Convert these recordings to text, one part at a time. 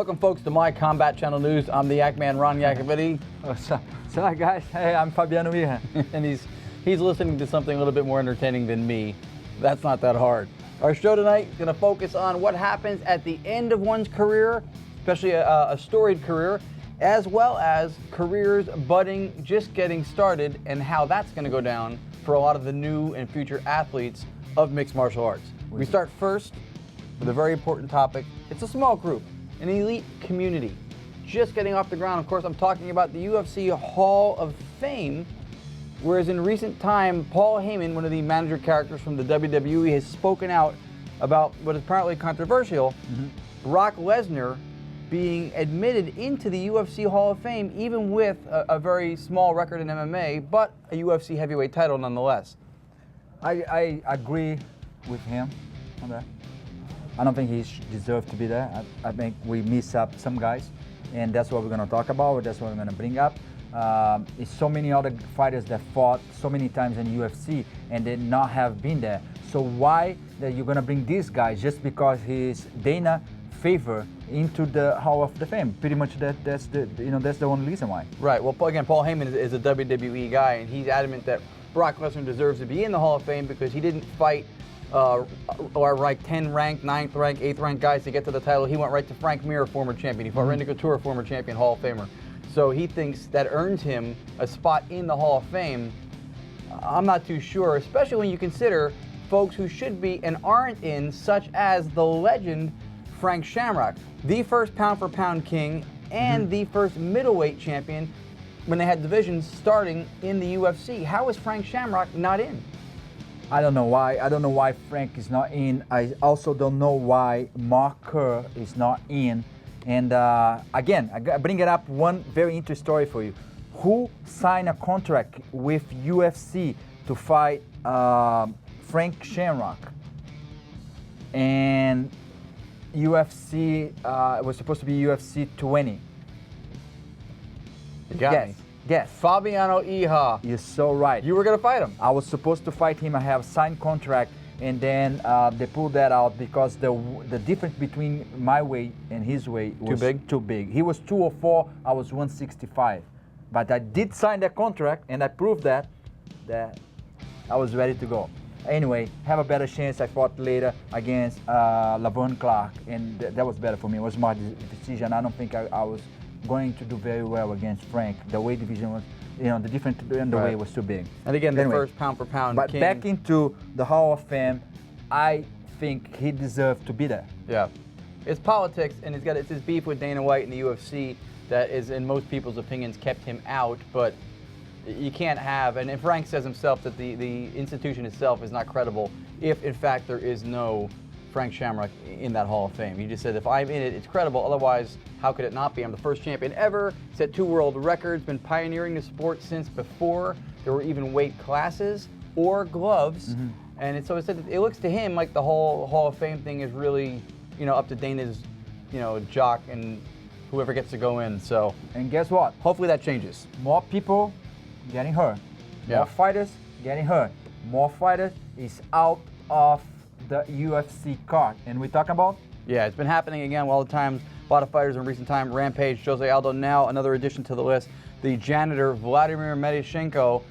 Welcome, folks, to My Combat Channel News. I'm the Yacman, Ron Yacovetti. So hi, guys. Hey, I'm Fabiano here. And he's listening to something a little bit more entertaining than me. That's not that hard. Our show tonight is going to focus on what happens at the end of one's career, especially a storied career, as well as careers budding, just getting started, and how that's going to go down for a lot of the new and future athletes of mixed martial arts. We start first with a very important topic. It's a small group, an elite community, just getting off the ground. Of course, I'm talking about the UFC Hall of Fame, whereas in recent time, Paul Heyman, one of the manager characters from the WWE, has spoken out about what is apparently controversial, Brock Lesnar being admitted into the UFC Hall of Fame, even with a very small record in MMA, but a UFC heavyweight title nonetheless. I agree with him on that. I don't think he deserves to be there. I think we miss up some guys, and that's what we're going to talk about. That's what we're going to bring up. It's so many other fighters that fought so many times in UFC and did not have been there. So why that you're going to bring these guys just because he's Dana favor into the Hall of Fame? Pretty much that's the only reason why. Right. Well, again, Paul Heyman is a WWE guy, and he's adamant that Brock Lesnar deserves to be in the Hall of Fame because he didn't fight or like 10 ranked, 9th ranked, 8th ranked guys to get to the title. He went right to Frank Mir, former champion. He fought Randy Couture, former champion, Hall of Famer. So he thinks that earns him a spot in the Hall of Fame. I'm not too sure, especially when you consider folks who should be and aren't in, such as the legend Frank Shamrock, the first pound-for-pound king and the first middleweight champion when they had divisions starting in the UFC. How is Frank Shamrock not in? I don't know why. I don't know why Frank is not in. I also don't know why Mark Kerr is not in. And again, I bring it up one very interesting story for you. Who signed a contract with UFC to fight Frank Shamrock? And UFC was supposed to be UFC 20. You got me. Guess. Fabiano Iha. You're so right. You were going to fight him. I was supposed to fight him. I have signed contract, and then they pulled that out because the difference between my weight and his weight was too big. He was 204. I was 165. But I did sign that contract, and I proved that I was ready to go. Anyway, have a better chance. I fought later against Laverne Clark, and that was better for me. It was my decision. I don't think I was going to do very well against Frank. The weight division was, the difference in the weight was too big. And again, the first pound-for-pound But king. back into the Hall of Fame, I think he deserved to be there. Yeah. It's politics, and it's his beef with Dana White and the UFC that is, in most people's opinions, kept him out. But you can't have, and Frank says himself that the institution itself is not credible if, in fact, there is no Frank Shamrock in that Hall of Fame. He just said, if I'm in it, it's credible. Otherwise, how could it not be? I'm the first champion ever, set 2 world records, been pioneering the sport since before there were even weight classes or gloves. And so it said it looks to him like the whole Hall of Fame thing is really, up to Dana's, jock and whoever gets to go in. So, and guess what? Hopefully that changes. More people getting hurt. More fighters getting hurt. More fighters is out of the UFC card. And we talk about? Yeah, it's been happening again all the time. A lot of fighters in recent time. Rampage, Jose Aldo, now another addition to the list. The janitor, Vladimir Medishenko,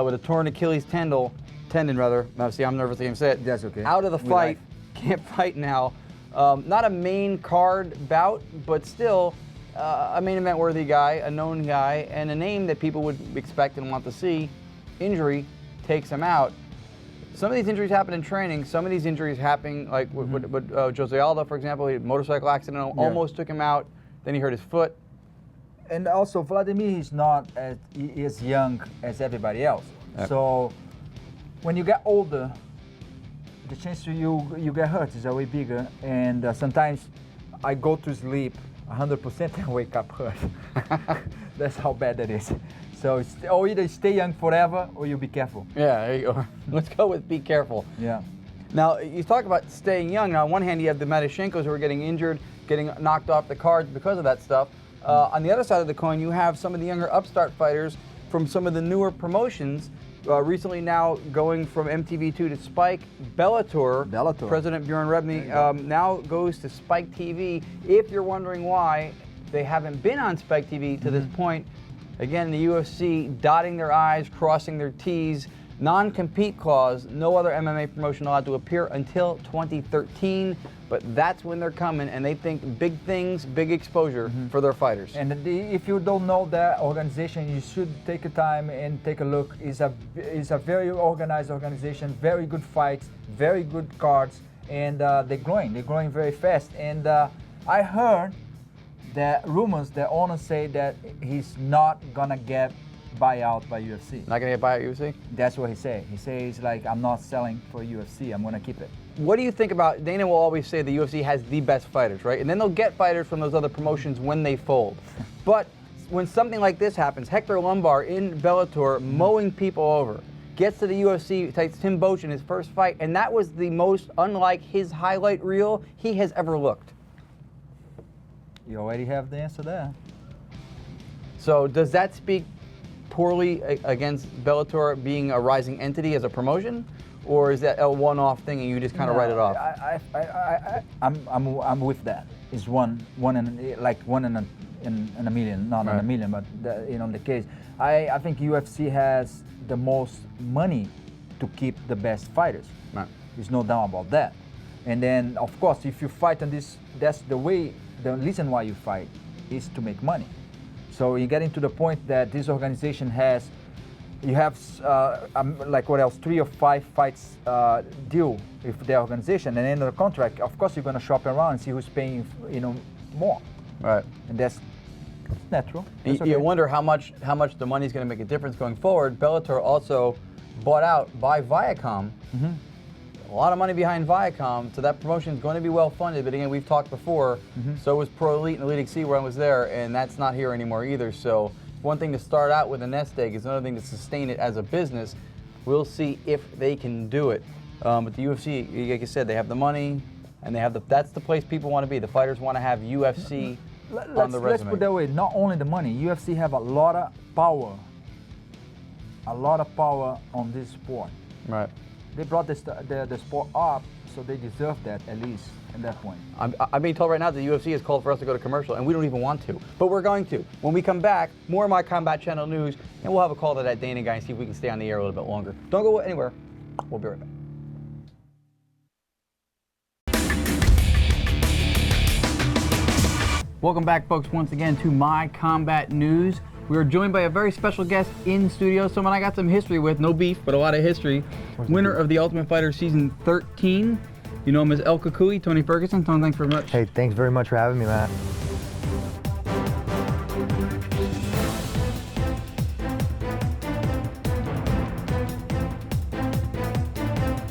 with a torn Achilles tendon. See, I'm nervous to even say it. That's okay. Out of the fight, can't fight now. Not a main card bout, but still a main event worthy guy, a known guy, and a name that people would expect and want to see. Injury takes him out. Some of these injuries happen in training. Some of these injuries happen, like with Jose Aldo, for example. He had a motorcycle accident, almost took him out. Then he hurt his foot. And also, Vladimir is not as young as everybody else. Yep. So when you get older, the chance you get hurt is way bigger. And sometimes I go to sleep 100% and wake up hurt. That's how bad that is. So or either stay young forever or you be careful. Yeah, there you go. Let's go with be careful. Yeah. Now, you talk about staying young. Now, on one hand, you have the Medishenkos who are getting injured, getting knocked off the cards because of that stuff. On the other side of the coin, you have some of the younger upstart fighters from some of the newer promotions recently now going from MTV2 to Spike. Bellator. President Bjorn Rebney now goes to Spike TV. If you're wondering why they haven't been on Spike TV to this point, again, the UFC dotting their I's, crossing their T's. Non-compete clause, no other MMA promotion allowed to appear until 2013, but that's when they're coming, and they think big things, big exposure for their fighters. And if you don't know that organization, you should take a time and take a look. It's a very organized organization, very good fights, very good cards, and they're growing very fast. And I heard that rumors, the owners say that he's not gonna get buyout by UFC. Not gonna get buyout UFC? That's what he said. He says like, I'm not selling for UFC, I'm gonna keep it. What do you think about, Dana will always say the UFC has the best fighters, right? And then they'll get fighters from those other promotions when they fold. But when something like this happens, Hector Lombard in Bellator mowing people over, gets to the UFC, takes Tim Boetsch in his first fight, and that was the most unlike his highlight reel he has ever looked. You already have the answer there. So does that speak poorly against Bellator being a rising entity as a promotion, or is that a one-off thing and you just kind of write it off? I'm with that. It's one in a million, not in a million, but the case. I think UFC has the most money to keep the best fighters. Right. There's no doubt about that. And then, of course, if you fight on this, that's the way. The reason why you fight is to make money. So you're getting to the point that this organization has, you have like what else, 3 or 5 fights deal with the organization, and in the contract, of course, you're going to shop around and see who's paying, more. Right. And that's natural. That's okay. You wonder how much the money's going to make a difference going forward. Bellator also bought out by Viacom. A lot of money behind Viacom, so that promotion is going to be well funded. But again, we've talked before, so was Pro Elite and Elite XC when I was there, and that's not here anymore either. So one thing to start out with a nest egg is another thing to sustain it as a business. We'll see if they can do it. But the UFC, like you said, they have the money, and they have that's the place people want to be. The fighters want to have UFC on the resume. Let's put it that way. Not only the money, UFC have a lot of power on this sport. Right. They brought the sport up, so they deserve that at least at that point. I'm being told right now that the UFC has called for us to go to commercial, and we don't even want to, but we're going to. When we come back, more My Combat Channel news, and we'll have a call to that Dana guy and see if we can stay on the air a little bit longer. Don't go anywhere. We'll be right back. Welcome back, folks, once again to My Combat News. We are joined by a very special guest in studio, someone I got some history with, no beef, but a lot of history. Winner of the Ultimate Fighter Season 13. You know him as El Cucuy, Tony Ferguson. Tony, thanks very much. Hey, thanks very much for having me, Matt.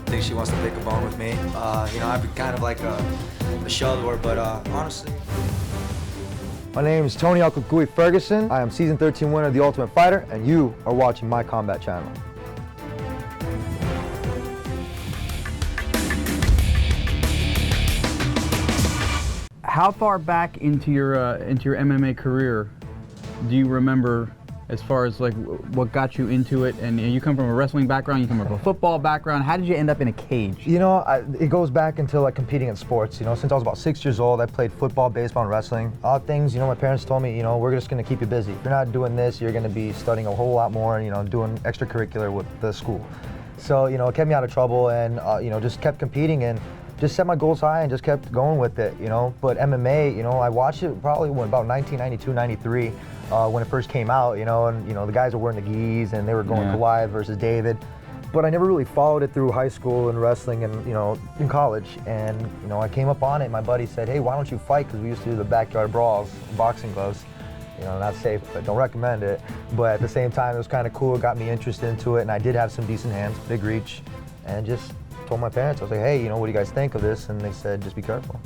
I think she wants to pick a bone with me. I'd be kind of like a shell to her, but honestly. My name is Tony El Cucuy Ferguson. I am Season 13 winner of the Ultimate Fighter, and you are watching My Combat Channel. How far back into your MMA career do you remember, as far as like what got you into it? And you come from a wrestling background, you come from a football background. How did you end up in a cage? It goes back into like competing in sports. Since I was about 6 years old, I played football, baseball, and wrestling. All things, my parents told me, we're just gonna keep you busy. If you're not doing this, you're gonna be studying a whole lot more and, doing extracurricular with the school. So, it kept me out of trouble and, just kept competing and just set my goals high and just kept going with it, But MMA, I watched it probably about 1992, 93. When it first came out, and the guys were wearing the gis and they were going Goliath versus David, but I never really followed it through high school and wrestling and in college. And I came up on it. My buddy said, "Hey, why don't you fight?" Because we used to do the backyard brawls, boxing gloves. Not safe, but don't recommend it. But at the same time, it was kind of cool. It got me interested into it, and I did have some decent hands, big reach, and just told my parents, I was like, "Hey, what do you guys think of this?" And they said, "Just be careful."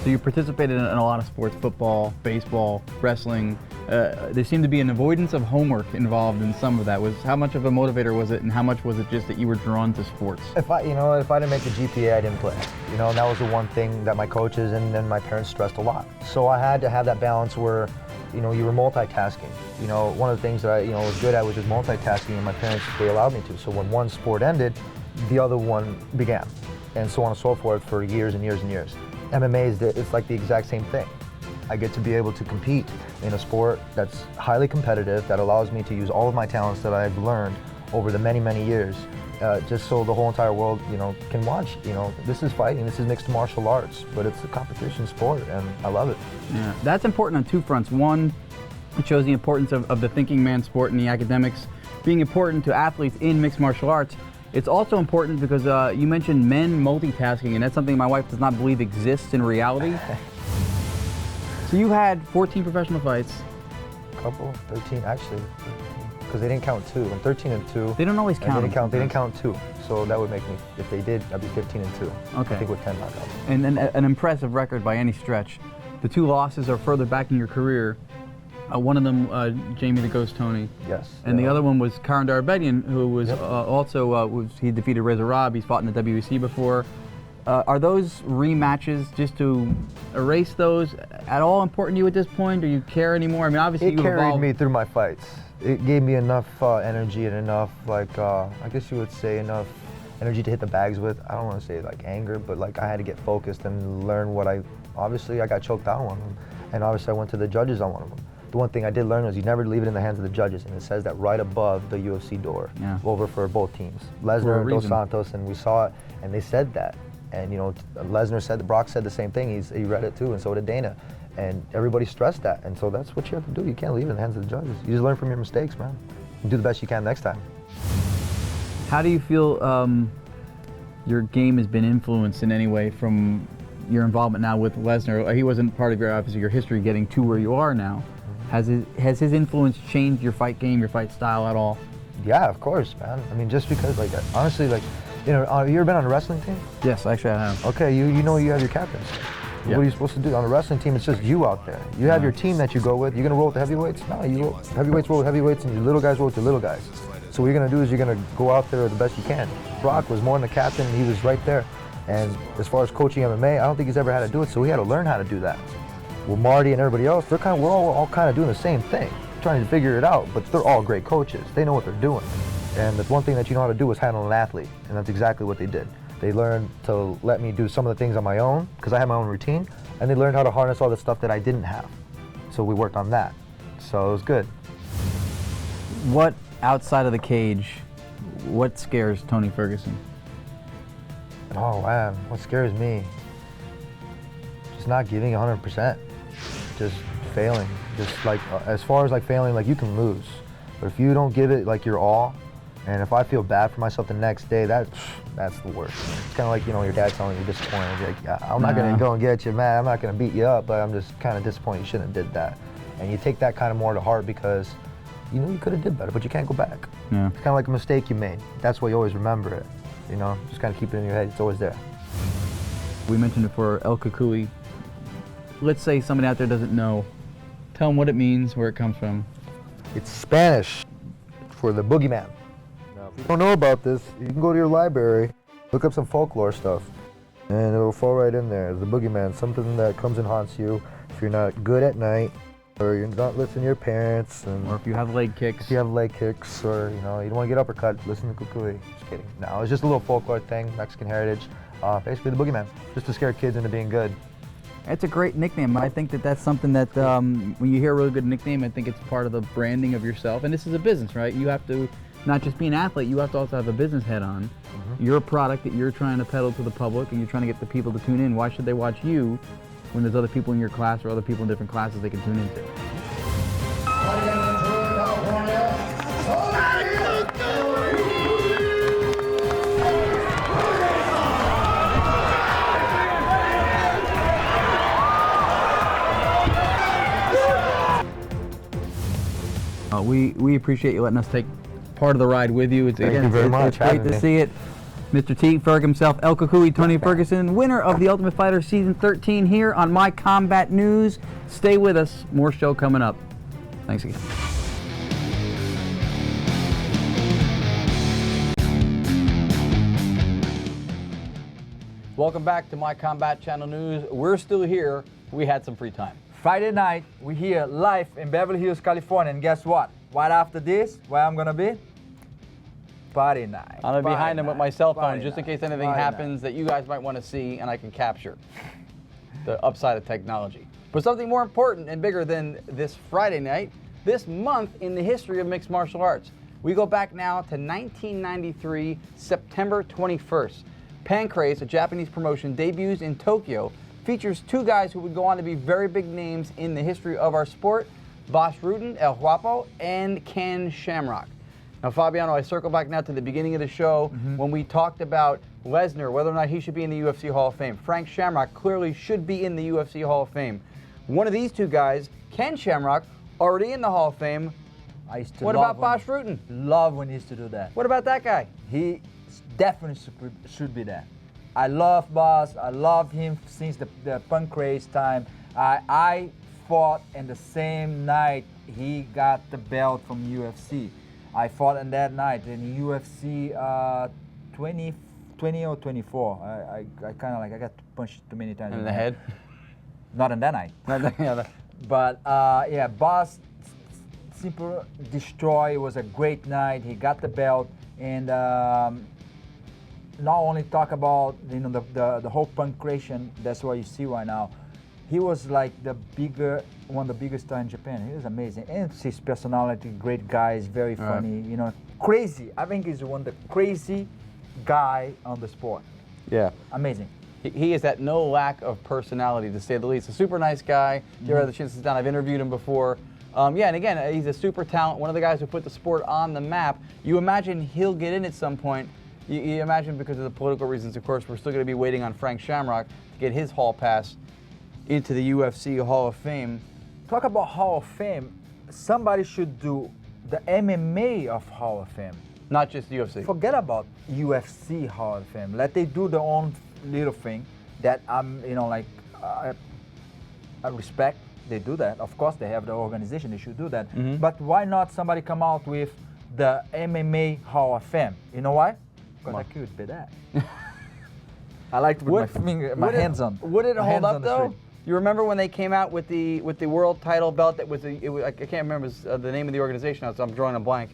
So you participated in a lot of sports, football, baseball, wrestling. There seemed to be an avoidance of homework involved in some of that. How much of a motivator was it, and how much was it just that you were drawn to sports? If I didn't make the GPA, I didn't play. And that was the one thing that my coaches and then my parents stressed a lot. So I had to have that balance where, you know, you were multitasking. You know, one of the things that I, you know, was good at was just multitasking, and my parents, they allowed me to. So when one sport ended, the other one began, and so on and so forth for years and years and years. MMA is it's like the exact same thing. I get to be able to compete in a sport that's highly competitive, that allows me to use all of my talents that I've learned over the many, many years, just so the whole entire world, you know, can watch. You know, this is fighting, this is mixed martial arts, but it's a competition sport, and I love it. Yeah, that's important on two fronts. One, it shows the importance of the thinking man sport and the academics being important to athletes in mixed martial arts. It's also important because you mentioned men multitasking, and that's something my wife does not believe exists in reality. So you had 14 professional fights. Couple, 13 actually, because they didn't count 2. I'm 13 and 2. They don't always count. They didn't count 2. So that would make me, if they did, I'd be 15 and 2. Okay. I think with 10 knockouts. And an impressive record by any stretch. The 2 losses are further back in your career. One of them, Jamie the Ghost Tony. Yes. And the other one was Karan Darabedian, who was he defeated Reza Rob. He's fought in the WEC before. Are those rematches, just to erase those, at all important to you at this point? Do you care anymore? I mean, obviously it carried me through my fights. It gave me enough energy and enough, like, I guess you would say, enough energy to hit the bags with. I don't want to say like anger, but like I had to get focused and learn what obviously I got choked out on one of them. And obviously I went to the judges on one of them. The one thing I did learn was you never leave it in the hands of the judges, and it says that right above the UFC door, over for both teams. Lesnar and Dos Santos, and we saw it, and they said that. And you know, Lesnar said, Brock said the same thing. He read it too, and so did Dana. And everybody stressed that, and so that's what you have to do. You can't leave it in the hands of the judges. You just learn from your mistakes, man. You do the best you can next time. How do you feel your game has been influenced in any way from your involvement now with Lesnar? He wasn't part of your history getting to where you are now. Has his influence changed your fight game, your fight style at all? Yeah, of course, man. I mean, just because, like, honestly, like, you know, have you ever been on a wrestling team? Yes, actually I have. Okay, you know you have your captains. Yeah. What are you supposed to do? On a wrestling team, it's just you out there. You have your team that you go with. You're going to roll with the heavyweights? No, heavyweights roll with heavyweights, and your little guys roll with your little guys. So what you're going to do is you're going to go out there the best you can. Brock was more than the captain, and he was right there. And as far as coaching MMA, I don't think he's ever had to do it, so he had to learn how to do that. Well, Marty and everybody else, we're all kind of doing the same thing, trying to figure it out, but they're all great coaches. They know what they're doing. And the one thing that you know how to do is handle an athlete, and that's exactly what they did. They learned to let me do some of the things on my own, because I had my own routine, and they learned how to harness all the stuff that I didn't have. So we worked on that. So it was good. What, outside of the cage, what scares Tony Ferguson? Oh man, what scares me? Just not giving 100%. Just failing. Just like, as far as like failing, like you can lose. But if you don't give it like your all, and if I feel bad for myself the next day, that's the worst. It's kind of like, you know, your dad telling you you're disappointed. You're like, yeah, I'm not going to go and get you, man. I'm not going to beat you up, but I'm just kind of disappointed you shouldn't have did that. And you take that kind of more to heart because you know you could have did better, but you can't go back. Yeah. It's kind of like a mistake you made. That's why you always remember it. You know, just kind of keep it in your head. It's always there. We mentioned it for El Cucuy. Let's say somebody out there doesn't know. Tell them what it means, where it comes from. It's Spanish for the boogeyman. Now, if you don't know about this, you can go to your library, look up some folklore stuff, and it'll fall right in there. The boogeyman, something that comes and haunts you if you're not good at night, or you're not listening to your parents, or if you have leg kicks. If you have leg kicks, or you know you don't want to get uppercut, listen to Cucuy. Just kidding. No, it's just a little folklore thing, Mexican heritage. Basically the boogeyman, just to scare kids into being good. It's a great nickname. I think that's something that when you hear a really good nickname, I think it's part of the branding of yourself. And this is a business, right? You have to not just be an athlete, you have to also have a business head on. Mm-hmm. You're a product that you're trying to peddle to the public, and you're trying to get the people to tune in. Why should they watch you when there's other people in your class or other people in different classes they can tune into? We appreciate you letting us take part of the ride with you. Thank you very much. It's great to see it. Mr. T. Ferg himself, El Cucuy, Tony Ferguson, winner of the Ultimate Fighter Season 13 here on My Combat News. Stay with us. More show coming up. Thanks again. Welcome back to My Combat Channel News. We're still here. We had some free time. Friday night, we're here live in Beverly Hills, California, and guess what? Right after this, where I'm gonna be? Party night. I'm behind him with my cell phone just in case anything happens that you guys might want to see and I can capture the upside of technology. But something more important and bigger than this Friday night, this month in the history of mixed martial arts. We go back now to 1993, September 21st. Pancrase, a Japanese promotion, debuts in Tokyo, features two guys who would go on to be very big names in the history of our sport, Bas Rutten, El Guapo, and Ken Shamrock. Now, Fabiano, I circle back now to the beginning of the show when we talked about Lesnar, whether or not he should be in the UFC Hall of Fame. Frank Shamrock clearly should be in the UFC Hall of Fame. One of these two guys, Ken Shamrock, already in the Hall of Fame. I used to what about Bas Rutten? Love when he used to do that. What about that guy? He definitely should be there. I love Bas. I love him since the Pancrase time. I fought in the same night he got the belt from UFC. I fought on that night in UFC 20 or 24. I kind of like, I got punched too many times. In the head? Not on that night. But yeah, Bas Simple Destroy. It was a great night. He got the belt, and not only talk about the whole Pancration. That's what you see right now. He was like one of the biggest stars in Japan. He was amazing, and his personality, great guy, is very funny. You know, crazy. I think he's one of the crazy guy on the sport. Yeah, amazing. He is at no lack of personality, to say the least. A super nice guy. You ever had the chance to sit down? I've interviewed him before. Yeah, and again, he's a super talent. One of the guys who put the sport on the map. You imagine he'll get in at some point. You imagine, because of the political reasons, of course, we're still going to be waiting on Frank Shamrock to get his hall pass into the UFC Hall of Fame. Talk about Hall of Fame. Somebody should do the MMA of Hall of Fame. Not just the UFC. Forget about UFC Hall of Fame. Let they do their own little thing that I respect. They do that. Of course, they have the organization. They should do that. But why not somebody come out with the MMA Hall of Fame? You know why? Because I could be that. I like to put my hands on. Would it hold up though? You remember when they came out with the world title belt? That was I can't remember the name of the organization now, so I'm drawing a blank.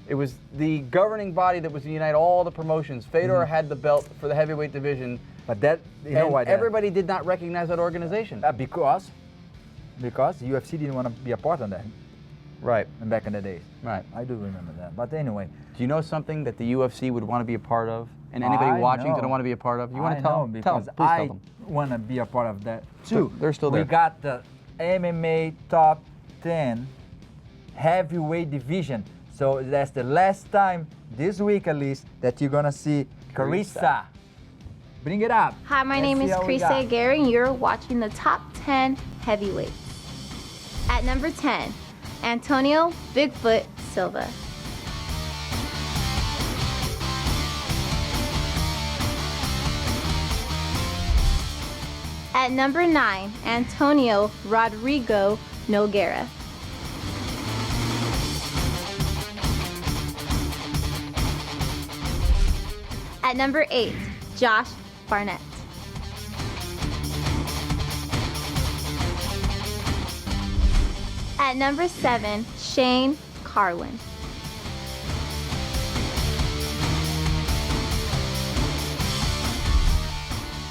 It was the governing body that was to unite all the promotions. Fedor had the belt for the heavyweight division. But that, you know why? Everybody did not recognize that organization. Because UFC didn't want to be a part of that. Right. Back in the days. Right. I do remember that. But anyway. Do you know something that the UFC would want to be a part of? And anybody watching didn't want to be a part of? You want to tell them? Because I want to be a part of that too. They're still there. We got the MMA top 10 heavyweight division. So that's the last time this week, at least, that you're gonna see Carissa. Bring it up. Hi, my name is Carissa Aguirre, and you're watching the top 10 heavyweights. At number 10, Antonio Bigfoot Silva. At number 9, Antonio Rodrigo Nogueira. At number 8, Josh Barnett. At number 7, Shane Carwin.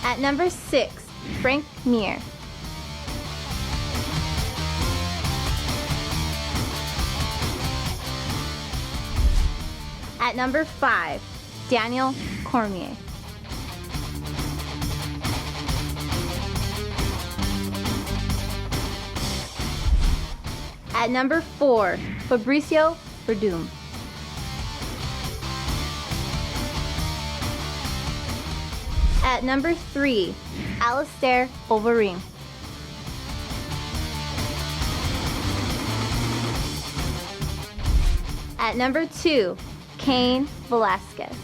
At number 6, Frank Mir. At number 5, Daniel Cormier. At number 4, Fabricio Verdum. At number 3, Alistair Overeem. At number 2, Cain Velasquez.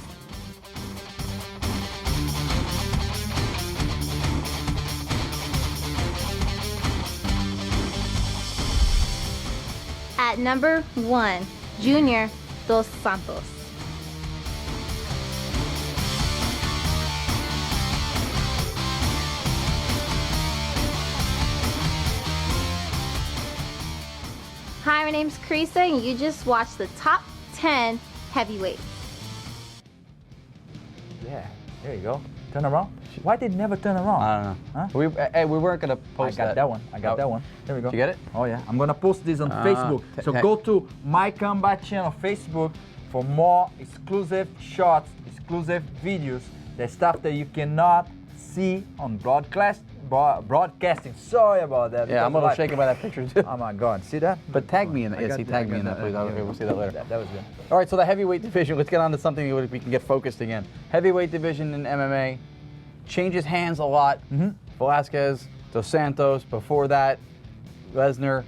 At number 1, Junior Dos Santos. Hi, my name's Carissa, and you just watched the top 10 heavyweights. Yeah, there you go. Turn around. Why did it never turn around? I don't know. Huh? We weren't gonna post I got that one. I got that one. There we go. Did you get it? Oh yeah. I'm gonna post this on Facebook. So go to My Combat Channel Facebook for more exclusive shots, exclusive videos, the stuff that you cannot see on broadcasting. Sorry about that. Yeah, I'm a little shaken by that picture too. Oh my God, see that? But tag me in that. Yes, he tagged me in that, please. We'll see that later. That was good. All right, so the heavyweight division. Let's get on to something we can get focused again. Heavyweight division in MMA changes hands a lot. Velasquez, Dos Santos. Before that, Lesnar.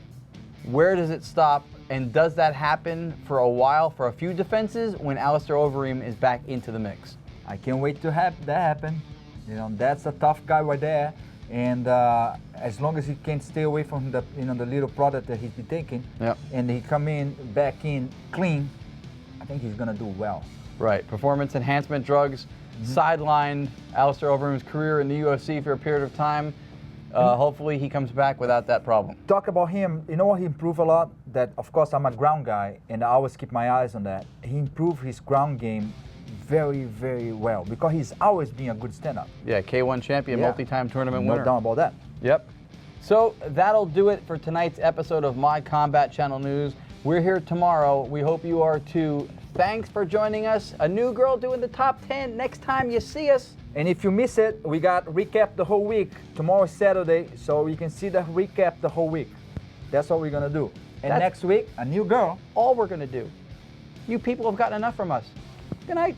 Where does it stop? And does that happen for a while, for a few defenses, when Alistair Overeem is back into the mix? I can't wait to have that happen. You know, that's a tough guy right there. And as long as he can stay away from the the little product that he's been taking, and he come in back in clean, I think he's gonna do well. Right, performance enhancement drugs sidelined Alistair Overeem's career in the UFC for a period of time. Hopefully he comes back without that problem. Talk about him, you know what he improved a lot? That of course I'm a ground guy and I always keep my eyes on that. He improved his ground game very, very well because he's always been a good stand-up. Yeah, K1 champion, multi-time tournament winner. No doubt about that. Yep. So that'll do it for tonight's episode of My Combat Channel News. We're here tomorrow. We hope you are too. Thanks for joining us. A new girl doing the top 10 next time you see us. And if you miss it, we got recap the whole week. Tomorrow is Saturday, so you can see the recap the whole week. That's what we're gonna do. And next week, a new girl. All we're gonna do. You people have gotten enough from us. Good night.